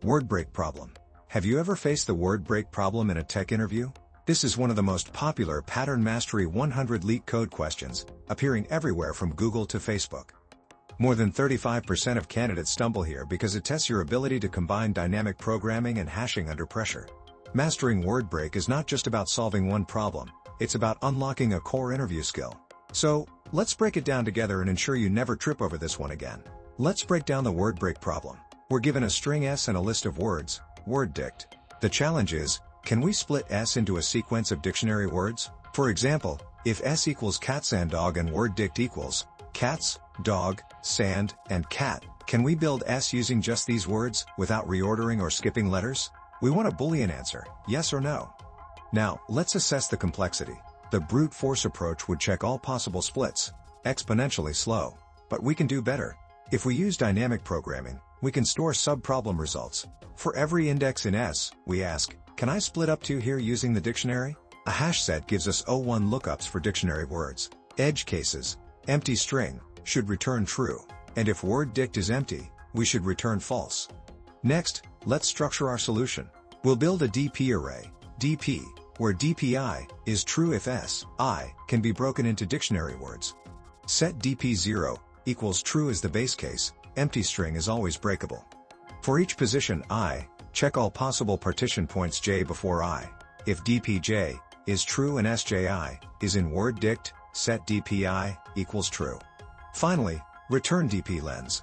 Word break problem. Have you ever faced the word break problem in a tech interview? This is one of the most popular Pattern Mastery 100 LeetCode questions, appearing everywhere from Google to Facebook. More than 35% of candidates stumble here because it tests your ability to combine dynamic programming and hashing under pressure. Mastering word break is not just about solving one problem, it's about unlocking a core interview skill. So, let's break it down together and ensure you never trip over this one again. Let's break down the word break problem. We're given a string S and a list of words, word dict. The challenge is, can we split S into a sequence of dictionary words? For example, if S equals cat, sand, dog and word dict equals cats, dog, sand, and cat, can we build S using just these words, without reordering or skipping letters? We want a Boolean answer, yes or no. Now, let's assess the complexity. The brute force approach would check all possible splits, exponentially slow. But we can do better. If we use dynamic programming, we can store sub-problem results. For every index in S, we ask, can I split up to here using the dictionary? A hash set gives us O1 lookups for dictionary words. Edge cases, empty string, should return true. And if word dict is empty, we should return false. Next, let's structure our solution. We'll build a DP array, DP, where DPI is true if S, I, can be broken into dictionary words. Set DP0 equals true as the base case, empty string is always breakable. For each position I, check all possible partition points J before I. If DPJ is true and SJI is in word dict, set DPI equals true. Finally, return DP lens.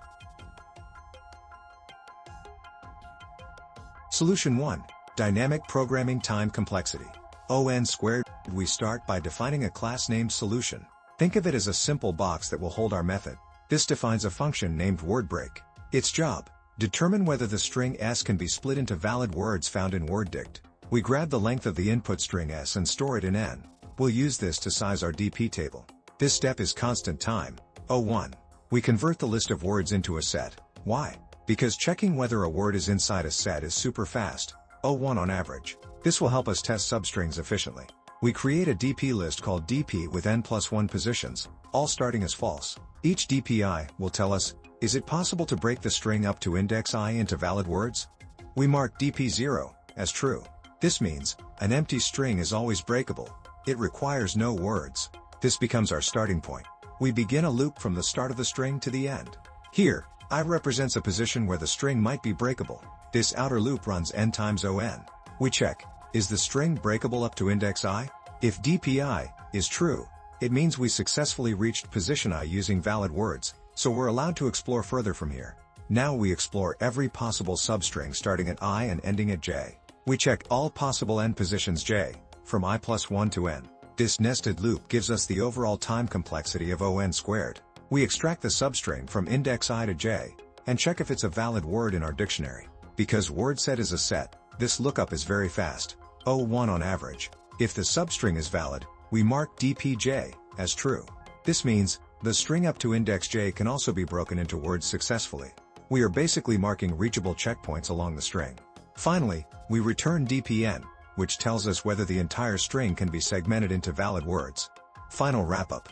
Solution 1. Dynamic programming time complexity. O(n²). We start by defining a class named solution. Think of it as a simple box that will hold our method. This defines a function named wordBreak. Its job: determine whether the string S can be split into valid words found in word dict. We grab the length of the input string S and store it in N. We'll use this to size our DP table. This step is constant time, O1. We convert the list of words into a set. Why? Because checking whether a word is inside a set is super fast, O1 on average. This will help us test substrings efficiently. We create a DP list called DP with n+1 positions, all starting as false. Each DPI will tell us, is it possible to break the string up to index I into valid words? We mark DP0 as true. This means, an empty string is always breakable. It requires no words. This becomes our starting point. We begin a loop from the start of the string to the end. Here, I represents a position where the string might be breakable. This outer loop runs n times on. We check, is the string breakable up to index I? If DPI is true, it means we successfully reached position I using valid words, so we're allowed to explore further from here. Now we explore every possible substring starting at I and ending at J. We check all possible n positions J, from I+1 to n. This nested loop gives us the overall time complexity of O(n²). We extract the substring from index I to J, and check if it's a valid word in our dictionary. Because word set is a set, this lookup is very fast, O1 on average. If the substring is valid, we mark DPJ as true. This means, the string up to index J can also be broken into words successfully. We are basically marking reachable checkpoints along the string. Finally, we return DPN, which tells us whether the entire string can be segmented into valid words. Final wrap-up.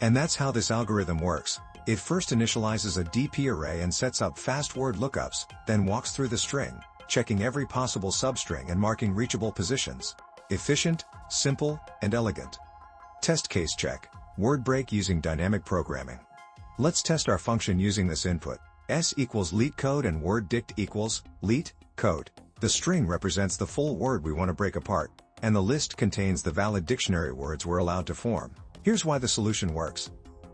And that's how this algorithm works. It first initializes a DP array and sets up fast word lookups, then walks through the string, checking every possible substring and marking reachable positions. Efficient, simple, and elegant. Test case check. Word break using dynamic programming. Let's test our function using this input. S equals LeetCode and word dict equals LeetCode. The string represents the full word we want to break apart, and the list contains the valid dictionary words we're allowed to form. Here's why the solution works.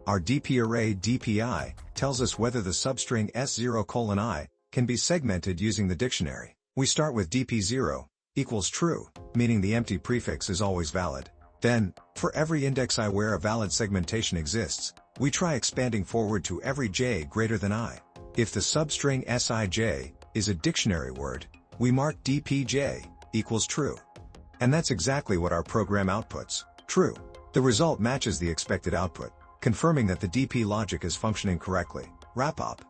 Our DP array DPI tells us whether the substring S0:I can be segmented using the dictionary. We start with DP0 equals true, meaning the empty prefix is always valid. Then, for every index I where a valid segmentation exists, we try expanding forward to every J greater than I. If the substring Sij is a dictionary word, we mark DPJ equals true. And that's exactly what our program outputs, true. The result matches the expected output, confirming that the DP logic is functioning correctly. Wrap up.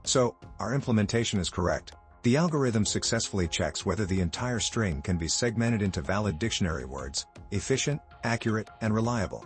So, our implementation is correct. The algorithm successfully checks whether the entire string can be segmented into valid dictionary words, efficient, accurate, and reliable.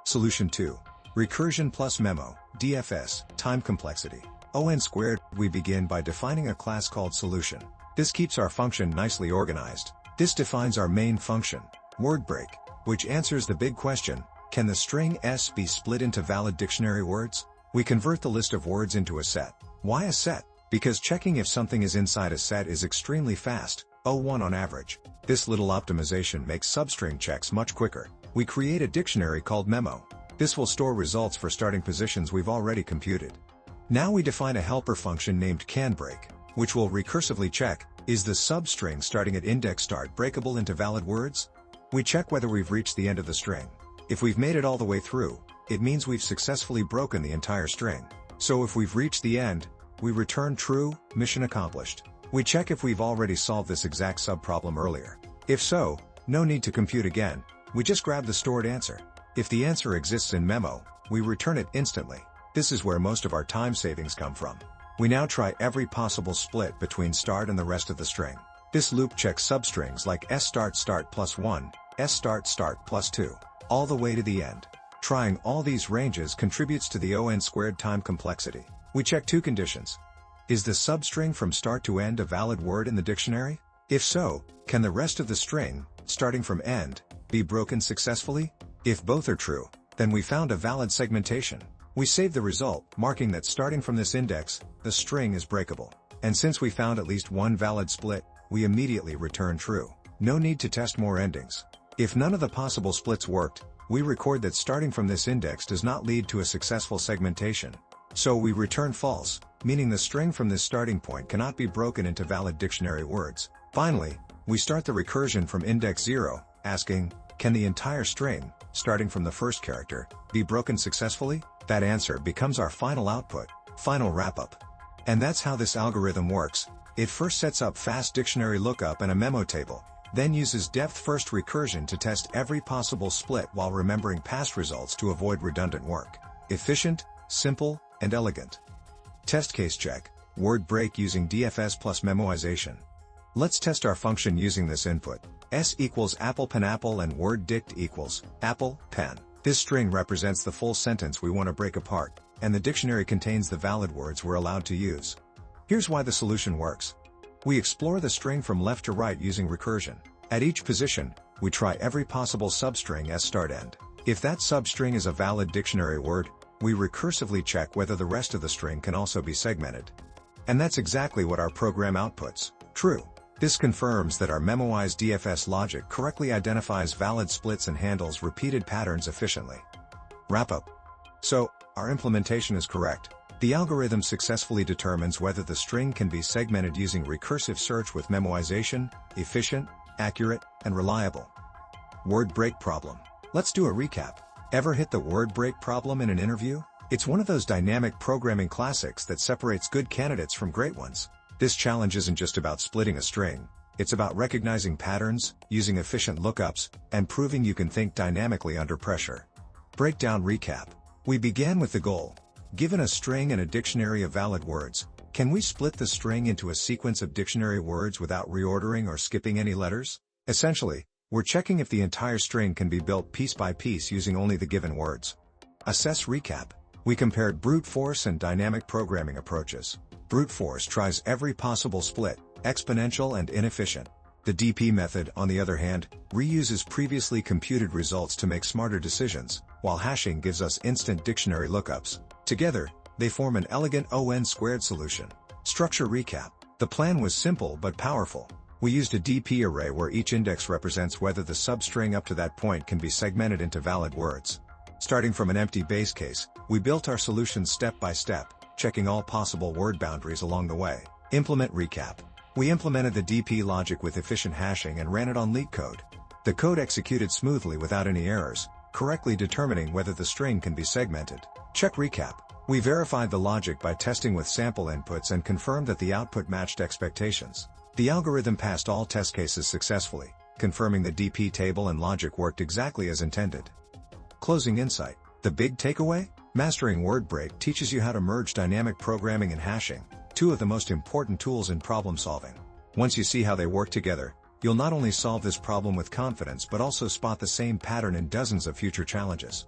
Solution 2. Recursion plus memo, DFS, time complexity. O(n squared), we begin by defining a class called solution. This keeps our function nicely organized. This defines our main function, wordBreak, which answers the big question, can the string s be split into valid dictionary words? We convert the list of words into a set. Why a set? Because checking if something is inside a set is extremely fast, 0.1 on average. This little optimization makes substring checks much quicker. We create a dictionary called memo. This will store results for starting positions we've already computed. Now we define a helper function named canBreak, which will recursively check, is the substring starting at index start breakable into valid words? We check whether we've reached the end of the string. If we've made it all the way through, it means we've successfully broken the entire string. So if we've reached the end, we return true, mission accomplished. We check if we've already solved this exact subproblem earlier. If so, no need to compute again, we just grab the stored answer. If the answer exists in memo, we return it instantly. This is where most of our time savings come from. We now try every possible split between start and the rest of the string. This loop checks substrings like start plus 1, start plus 2, all the way to the end. Trying all these ranges contributes to the O(n squared) time complexity. We check two conditions. Is the substring from start to end a valid word in the dictionary? If so, can the rest of the string, starting from end, be broken successfully? If both are true, then we found a valid segmentation. We save the result, marking that starting from this index, the string is breakable. And since we found at least one valid split, we immediately return true. No need to test more endings. If none of the possible splits worked, we record that starting from this index does not lead to a successful segmentation. So we return false, meaning the string from this starting point cannot be broken into valid dictionary words. Finally, we start the recursion from index 0, asking, can the entire string, starting from the first character, be broken successfully? That answer becomes our final output, final wrap-up. And that's how this algorithm works. It first sets up fast dictionary lookup and a memo table, then uses depth-first recursion to test every possible split while remembering past results to avoid redundant work. Efficient, simple, and elegant. Test case check, word break using DFS plus memoization. Let's test our function using this input. S equals apple pen apple and word dict equals apple pen. This string represents the full sentence we want to break apart, and the dictionary contains the valid words we're allowed to use. Here's why the solution works. We explore the string from left to right using recursion. At each position, we try every possible substring as start end. If that substring is a valid dictionary word, we recursively check whether the rest of the string can also be segmented. And that's exactly what our program outputs, true. This confirms that our memoized DFS logic correctly identifies valid splits and handles repeated patterns efficiently. Wrap up. So, our implementation is correct. The algorithm successfully determines whether the string can be segmented using recursive search with memoization, efficient, accurate, and reliable. Word break problem. Let's do a recap. Ever hit the word break problem in an interview? It's one of those dynamic programming classics that separates good candidates from great ones. This challenge isn't just about splitting a string, it's about recognizing patterns, using efficient lookups, and proving you can think dynamically under pressure. Breakdown recap. We began with the goal. Given a string and a dictionary of valid words, can we split the string into a sequence of dictionary words without reordering or skipping any letters? Essentially, we're checking if the entire string can be built piece by piece using only the given words. Assess recap. We compared brute force and dynamic programming approaches. Brute force tries every possible split, exponential and inefficient. The DP method, on the other hand, reuses previously computed results to make smarter decisions, while hashing gives us instant dictionary lookups. Together, they form an elegant O(n squared) solution. Structure recap. The plan was simple but powerful. We used a DP array where each index represents whether the substring up to that point can be segmented into valid words. Starting from an empty base case, we built our solution step by step, checking all possible word boundaries along the way. Implement recap. We implemented the DP logic with efficient hashing and ran it on LeetCode. The code executed smoothly without any errors, correctly determining whether the string can be segmented. Check recap. We verified the logic by testing with sample inputs and confirmed that the output matched expectations. The algorithm passed all test cases successfully, confirming the DP table and logic worked exactly as intended. Closing insight. The big takeaway? Mastering wordbreak teaches you how to merge dynamic programming and hashing, two of the most important tools in problem solving. Once you see how they work together, you'll not only solve this problem with confidence but also spot the same pattern in dozens of future challenges.